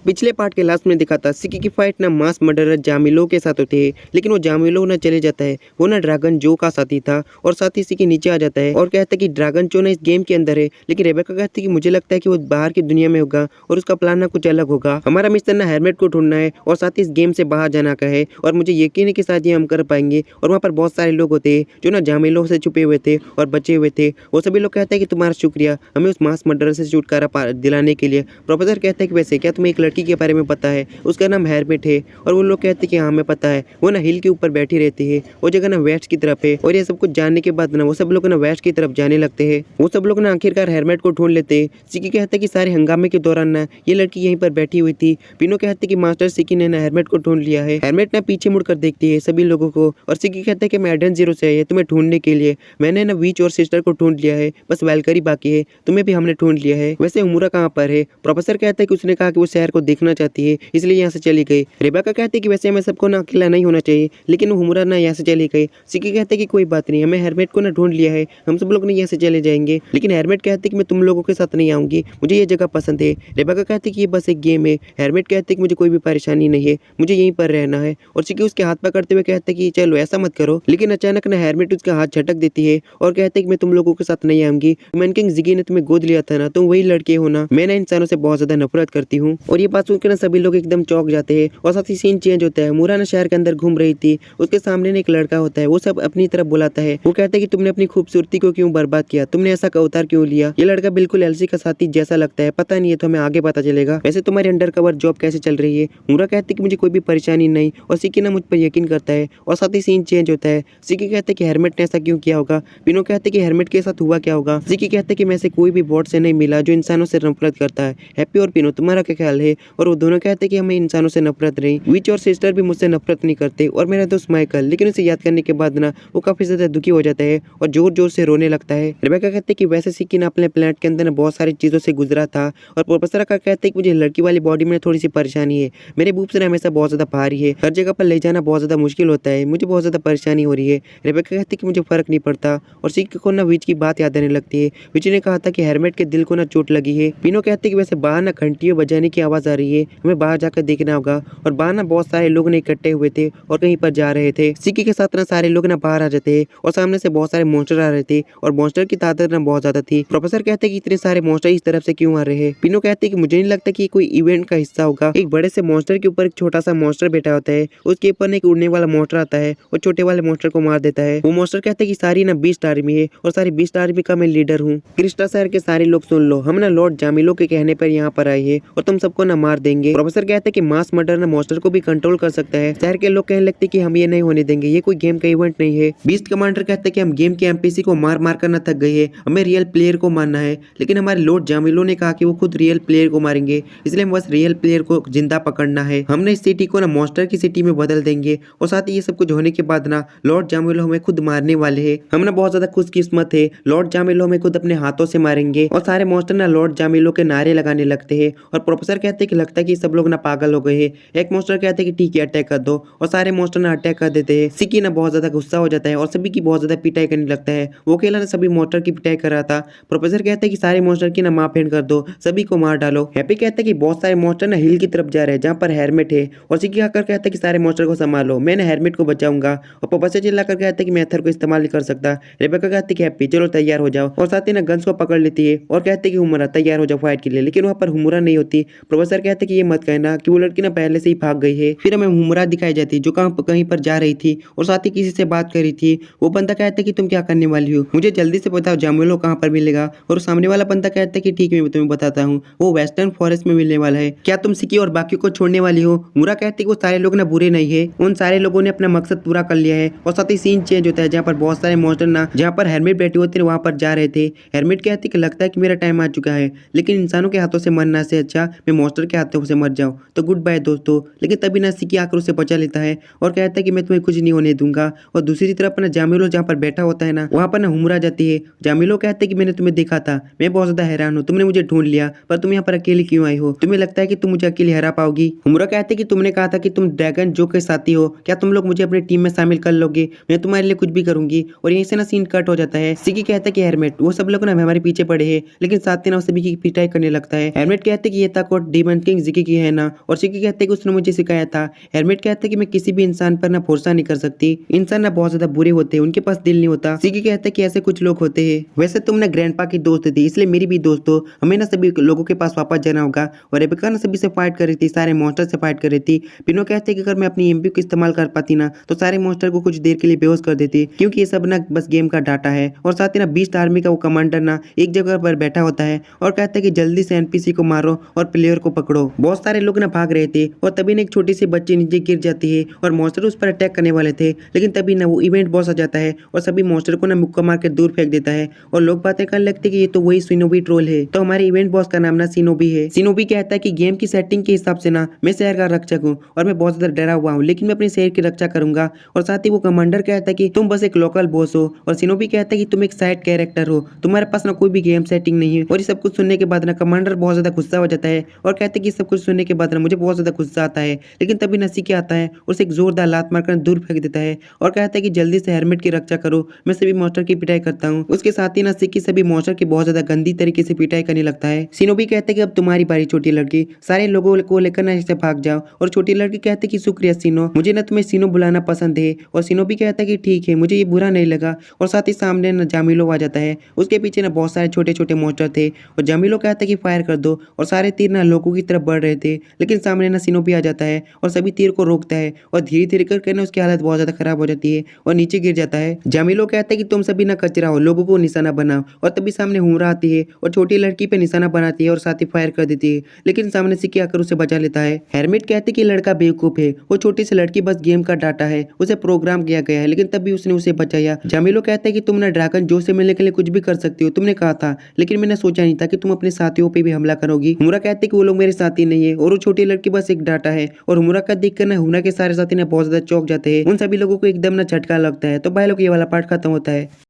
पिछले पार्ट के लास्ट में दिखा था सिकी की फाइट ना मास मर्डरर जामिलो के साथ होती है, लेकिन वो जामिलो ना चले जाता है। वो ना ड्रैगन जो का साथी था और साथ ही सिकी नीचे आ जाता है और कहता है कि ड्रैगन जो ना इस गेम के अंदर है, लेकिन रेबेका कहती है कि मुझे लगता है कि वो बाहर की दुनिया में होगा और उसका प्लान ना कुछ अलग होगा। हमारा मिशन ना हेलमेट को ढूंढना है और साथ ही इस गेम से बाहर जाना का है और मुझे यकीन है कि शायद ये हम कर पाएंगे। और वहाँ पर बहुत सारे लोग होते हैं जो ना जामिलो से छुपे हुए थे और बचे हुए थे। वो सभी लोग कहते हैं कि तुम्हारा शुक्रिया हमें उस मास मर्डर से छुटकारा दिलाने के लिए। प्रोफेसर कहता है कि वैसे क्या तुम्हें एक लड़की के बारे में पता है, उसका नाम हेलमेट है। और वो लोग कहते हैं कि हाँ हमें पता है, वो ना हिल के ऊपर बैठी रहती है, वो जगह ना वेस्ट की तरफ है। और ये सब कुछ जानने के बाद ना वो सब लोग ना वेस्ट की तरफ जाने लगते हैं। वो सब लोग ना आखिरकार हेलमेट को ढूंढ लेते हैं। सिकी कहता है कि सारे हंगामे के दौरान ना ये लड़की यहीं पर बैठी हुई थी। पिनो कहते हैं कि मास्टर सिकी ने ना हेलमेट को ढूंढ लिया है। हेलमेट ना पीछे मुड़कर देखती है सभी लोगों को और सिकी कहता है कि मैं एडेन जीरो से आई है तुम्हें ढूंढने के लिए। मैंने ना वीच और सिस्टर को ढूंढ लिया है, बस वैल्करी बाकी है, तुम्हें भी हमने ढूंढ लिया है। वैसे हुमुरा कहाँ पर है? प्रोफेसर कहता है कि उसने कहा कि वो शहर को देखना चाहती है, इसलिए यहाँ से चली गई। रेबेका कहती है कि वैसे हमें सबको ना अकेला नहीं होना चाहिए, लेकिन वो हुमुरा ना यहाँ से चली गई। सिकी कहते हैं कि कोई बात नहीं, हमें हेलमेट को ना ढूंढ लिया है, हम सब लोग ना यहाँ से चले जाएंगे। लेकिन हेलमेट कहते हैं कि मैं तुम लोगों के साथ नहीं आऊंगी, मुझे ये जगह पसंद है। रेबेका कहती है कि ये बस एक गेम है। हेलमेट कहते हैं कि मुझे कोई भी परेशानी नहीं है, मुझे यहीं पर रहना है। और सिकी उसके हाथ पकड़ते हुए कहते हैं कि चलो ऐसा मत करो। लेकिन अचानक ना हेलमेट उसका हाथ झटक देती है और कहते हैं कि मैं तुम लोगों के साथ नहीं आऊंगी। मैन किंग जिगी ने तुम्हें गोद लिया था ना, तुम वही लड़के हो ना। मैं ना इंसानों से बहुत ज्यादा नफरत करती हूँ। और ये बात सुनकर ना सभी लोग एकदम चौंक जाते हैं और साथ ही सीन चेंज होता है। मुरा ना शहर के अंदर घूम रही थी, उसके सामने ना एक लड़का होता है, वो सब अपनी तरफ बुलाता है। वो कहता है कि तुमने अपनी खूबसूरती को क्यों बर्बाद किया, तुमने ऐसा अवतार क्यों लिया। ये लड़का बिल्कुल एल्सी का साथी जैसा लगता है, पता नहीं है तो हमें आगे पता चलेगा। वैसे तुम्हारी अंडरकवर जॉब कैसे चल रही है? मुरा कहती है कि मुझे कोई भी परेशानी नहीं और सिकी ना मुझ पर यकीन करता है और साथ ही सीन चेंज होता है। सिकी कहते हैं कि हेलमेट ने ऐसा क्यों किया होगा। पिनो कहते हैं कि हेलमेट के साथ हुआ क्या होगा। सिकी कहते हैं कि मैं से कोई भी बॉट से नहीं मिला जो इंसानों से नफरत करता है। हैप्पी और पिनो तुम्हारा क्या ख्याल है? और वो दोनों कहते हैं कि हमें इंसानों से नफरत नहीं, विच और सिस्टर भी मुझसे नफरत नहीं करते और मेरा दोस्त माइकल। लेकिन उसे याद करने के बाद ना वो काफी ज्यादा दुखी हो जाता है और जोर जोर से रोने लगता है। रेबेका कहते हैं कि वैसे सिकी ना अपने प्लेनेट के अंदर ना बहुत सारी चीजों से गुजरा था। और प्रोफेसर का कहते हैं कि मुझे लड़की वाली बॉडी में थोड़ी सी परेशानी है, मेरे बूब्स ना हमेशा बहुत ज्यादा भारी है, हर जगह पर ले जाना बहुत ज्यादा मुश्किल होता है, मुझे बहुत ज्यादा परेशानी हो रही है। रेबेका कहती है कि मुझे फर्क नहीं पड़ता और सिकी को ना विच की बात याद आने लगती है। विच ने कहा था कि हेलमेट के दिल को ना चोट लगी है। पिनो कहते हैं कि वैसे बाहर ना घंटियों बजाने की आवाज आ रही है, हमें बाहर जाकर देखना होगा। और बाहर ना बहुत सारे लोग ने इकट्ठे हुए थे और कहीं पर जा रहे थे। सिकी के साथ ना सारे लोग ना बाहर आ जाते हैं और सामने से बहुत सारे मॉन्स्टर आ रहे थे और मॉन्स्टर की तादाद ना बहुत ज्यादा थी। प्रोफेसर कहते हैं कि इतने सारे मॉन्स्टर इस तरफ से क्यों आ रहे हैं। पिनो कहते हैं कि मुझे नहीं लगता कि कोई इवेंट का हिस्सा होगा। एक बड़े से मॉन्स्टर के ऊपर एक छोटा सा मॉन्स्टर बैठा होता है, उसके ऊपर एक उड़ने वाला मॉन्स्टर आता है और छोटे वाले मॉन्स्टर को मार देता है। वो मॉन्स्टर कहते हैं कि सारी ना 20 आर्मी है और सारी 20 आर्मी का मैं लीडर हूँ। क्रिस्टा शहर के सारे लोग सुन लो, हम ना लॉर्ड जामिलो के कहने पर यहाँ पर आए हैं और तुम सबको ना मार देंगे। प्रोफेसर कहते हैं कि मास मर्डर ना मॉन्स्टर को भी कंट्रोल कर सकता है। शहर के लोग कहने लगते कि हम ये नहीं होने देंगे, ये कोई गेम का इवेंट नहीं है। बीस्ट कमांडर कहते हैं कि हम गेम के एमपीसी को मार मार कर ना थक गए हैं, हमें रियल प्लेयर को मारना है। लेकिन हमारे लॉर्ड जामिलो ने कहा कि वो खुद रियल प्लेयर को मारेंगे, इसलिए हम बस रियल प्लेयर को जिंदा पकड़ना है। हमने इस सिटी को ना मॉन्स्टर की सिटी में बदल देंगे और साथ ही ये सब कुछ होने के बाद ना लॉर्ड जामिलो हमें खुद मारने वाले है। हम ना बहुत ज्यादा खुशकिस्मत है, लॉर्ड जामिलो हमें खुद अपने हाथों से मारेंगे। और सारे मॉन्स्टर ना लॉर्ड जामिलो के नारे लगाने लगते हैं और प्रोफेसर कहते हैं कि लगता है कि सब लोग ना पागल हो गए हैं। एक मॉन्स्टर कहते हैं कि ठीक है अटैक कर दो और सारे मॉन्स्टर ना अटैक कर देते हैं। सिकी ना बहुत ज्यादा गुस्सा हो जाता है और सभी की बहुत ज्यादा पिटाई करने लगता है। वो अकेला ना सभी मॉन्स्टर की पिटाई कर रहा था। प्रोफेसर कहते हैं कि सारे मॉन्स्टर की ना मां फेंट कर दो, सभी को मार डालो। हैप्पी कहते हैं कि बहुत सारे मॉन्स्टर ना हिल की तरफ जा रहे हैं जहाँ पर हेलमेट है और सिकी आकर कहता है कि सारे मॉन्स्टर को संभालो, मैंने हेलमेट को बचाऊंगा। और प्रोफेसर चिल्लाकर कहते हैं कि मैं एथर को इस्तेमाल नहीं कर सकता। रेबेका कहती है कि हैप्पी चलो तैयार हो जाओ और साथ ही ना गन्स को पकड़ लेती है और कहते हैं कि हुमुरा तैयार हो जाओ फाइट के लिए। लेकिन वहाँ पर हुमुरा नहीं होती। प्रोफेसर कहते हैं कि ये मत कहना कि वो लड़की ना पहले से ही भाग गई है। फिर हमें हुमुरा दिखाई जाती है जो कहीं पर जा रही थी और साथ ही किसी से बात कर रही थी। वो बंदा कहता है कि तुम क्या करने वाली हो, मुझे जल्दी से बताओ जामुलो कहाँ पर मिलेगा। और सामने वाला बंदा कहता है कि ठीक है मैं तुम्हें बताता हूँ, वो वेस्टर्न फॉरेस्ट में मिलने वाला है, क्या तुम सिकी और बाकी को छोड़ने वाली हो। मुरा कहती है कि वो सारे लोग ना बुरे नहीं है, उन सारे लोगों ने अपना मकसद पूरा कर लिया है। और साथ ही सीन चेंज होता है जहाँ पर बहुत सारे मॉन्स्टर ना जहाँ पर हेलमेट बैठे होते हैं वहाँ पर जा रहे थे। हेलमेट कहती है कि लगता है कि मेरा टाइम आ चुका है, लेकिन इंसानों के हाथों से मरना से अच्छा मैं मॉन्स्टर के हाथों से मर जाऊँ, तो गुड बाय दोस्तों। लेकिन तभी ना सिकी आकर उसे बचा लेता है और कहता है कि मैं तुम्हें कुछ नहीं होने दूंगा। और दूसरी तरफ ना जामिलो जहाँ पर बैठा होता है ना वहाँ पर ना हुमुरा जाती है। जामिलो कहते हैं कि मैंने तुम्हें देखा था, मैं बहुत ज्यादा हैरान हूँ, तुमने मुझे ढूंढ लिया, पर तुम यहाँ पर अकेली क्यों आई हो, तुम्हें लगता है कि तुम मुझे अकेली हरा पाओगी। हुमुरा कहते हैं कि तुमने कहा था कि तुम ड्रैगन जो के साथी हो, क्या तुम लोग मुझे अपनी टीम में शामिल कर लोगे, मैं तुम्हारे लिए कुछ भी करूंगी। और यहीं से ना सीन कट हो जाता है। सिकी कहता है कि हेलमेट वो सब लोग ना हमारे पीछे पड़े हैं, लेकिन साथ ही ना सभी की पिटाई करने लगता है। हेलमेट कहते हैं कि ये तक और डीमन सीक्वेंस किंग जिकी की है ना। और सिकी कहते हैं कि उसने मुझे सिखाया था। हेलमेट कहता है कि मैं किसी भी इंसान पर ना भरोसा नहीं कर सकती, इंसान ना बहुत ज्यादा बुरे होते हैं, उनके पास दिल नहीं होता। सिकी कहता है कि ऐसे कुछ लोग होते हैं। वैसे तुम ना ग्रैंडपा की दोस्त थी, इसलिए मेरी भी दोस्त हो, हमें ना सभी लोगों के पास वापस जाना होगा। और रेबेका ना सभी से फाइट कर रही थी, सारे मॉन्स्टर से फाइट कर रही थी। पिनो कहते हैं कि अगर मैं अपनी एमपी को इस्तेमाल कर पाती ना तो सारे मॉन्स्टर को कुछ देर के लिए बेहोश कर देती, क्योंकि ये सब ना बस गेम का डाटा है। और साथ ही ना बीस्ट आर्मी का वो कमांडर ना एक जगह पर बैठा होता है और कहता है कि जल्दी से एनपीसी को मारो और प्लेयर को पकड़ो। बहुत सारे लोग ना भाग रहे थे और तभी ना एक छोटी सी बच्ची नीचे गिर जाती है और मॉन्स्टर उस पर अटैक करने वाले थे, लेकिन तभी ना वो इवेंट बॉस आ जाता है और सभी मॉन्स्टर को ना मुक्का मार के दूर फेंक देता है। और लोग बातें करने लगते कि ये तो वही सिनोबी ट्रोल है। तो हमारे इवेंट बॉस का नाम ना सिनोबी है। सिनोबी कहता है कि गेम की सेटिंग के हिसाब से ना मैं शहर का रक्षक हूँ और मैं बहुत ज्यादा डरा हुआ हूँ, लेकिन मैं अपने शहर की रक्षा करूंगा। और साथ ही वो कमांडर कहता है कि तुम बस एक लोकल बॉस हो। और सिनोबी कहता है कि तुम एक साइड कैरेक्टर हो, तुम्हारे पास ना कोई भी गेम सेटिंग नहीं है। और ये सब कुछ सुनने के बाद ना कमांडर बहुत ज्यादा गुस्सा हो जाता है और कहते हैं कि सब कुछ सुनने के बाद ना मुझे बहुत ज्यादा गुस्सा आता है। लेकिन तभी नसीके आता है और उसे एक जोरदार लात मारकर दूर फेंक देता है और कहता है कि जल्दी से हेलमेट की रक्षा करो, मैं सभी मॉन्स्टर की पिटाई करता हूँ। उसके साथ ही नसीकी सभी मॉन्स्टर की बहुत ज्यादा गंदी तरीके से पिटाई करने लगता है। सिनोबी कहते हैं कि अब तुम्हारी बारी छोटी लड़की, सारे लोगों को लेकर ना इससे भाग जाओ। और छोटी लड़की कहती है कि शुक्रिया सिनो, मुझे ना तुम्हें सिनो बुलाना पसंद है। और सिनोबी कहता है कि ठीक है, मुझे ये बुरा नहीं लगा। और साथ ही सामने ना जामिलो आ जाता है, उसके पीछे ना बहुत सारे छोटे छोटे मॉन्स्टर थे और जामिलो कहता है कि फायर कर दो। और सारे तीर ना लोगों की तरफ बढ़ रहे थे, लेकिन सामने ना सिनोबी आ जाता है और सभी तीर को रोकता है और धीरे धीरे करके ना उसकी हालत बहुत ज्यादा खराब हो जाती है और नीचे गिर जाता है। जामिलो कहता है कि तुम सभी ना कचरा हो, लोगों को निशाना बनाओ। और तभी सामने हुमरा आती है और छोटी लड़की पे निशाना बनाती है और साथ ही फायर कर देती है, लेकिन सामने सिकी आकर उसे बचा लेता है। हेरमिट कहते कि लड़का बेवकूफ है, वो छोटी सी लड़की बस गेम का डाटा है, उसे प्रोग्राम किया गया है, लेकिन तभी उसने उसे बचाया। जामिलो कहता है कि तुम ना ड्रैगन जो से मिलने के लिए कुछ भी कर सकती हो, तुमने कहा था, लेकिन मैंने सोचा नहीं था कि तुम अपने साथियों पे भी हमला करोगी। हुमरा कहते कि वो लोग मेरे साथी नहीं है और वो छोटी लड़की बस एक डाटा है। और हुमरा का देखकर ना हुमरा के सारे साथी ना बहुत ज्यादा चौंक जाते हैं, उन सभी लोगों को एकदम ना झटका लगता है। तो भाई लोग ये वाला पार्ट खत्म होता है।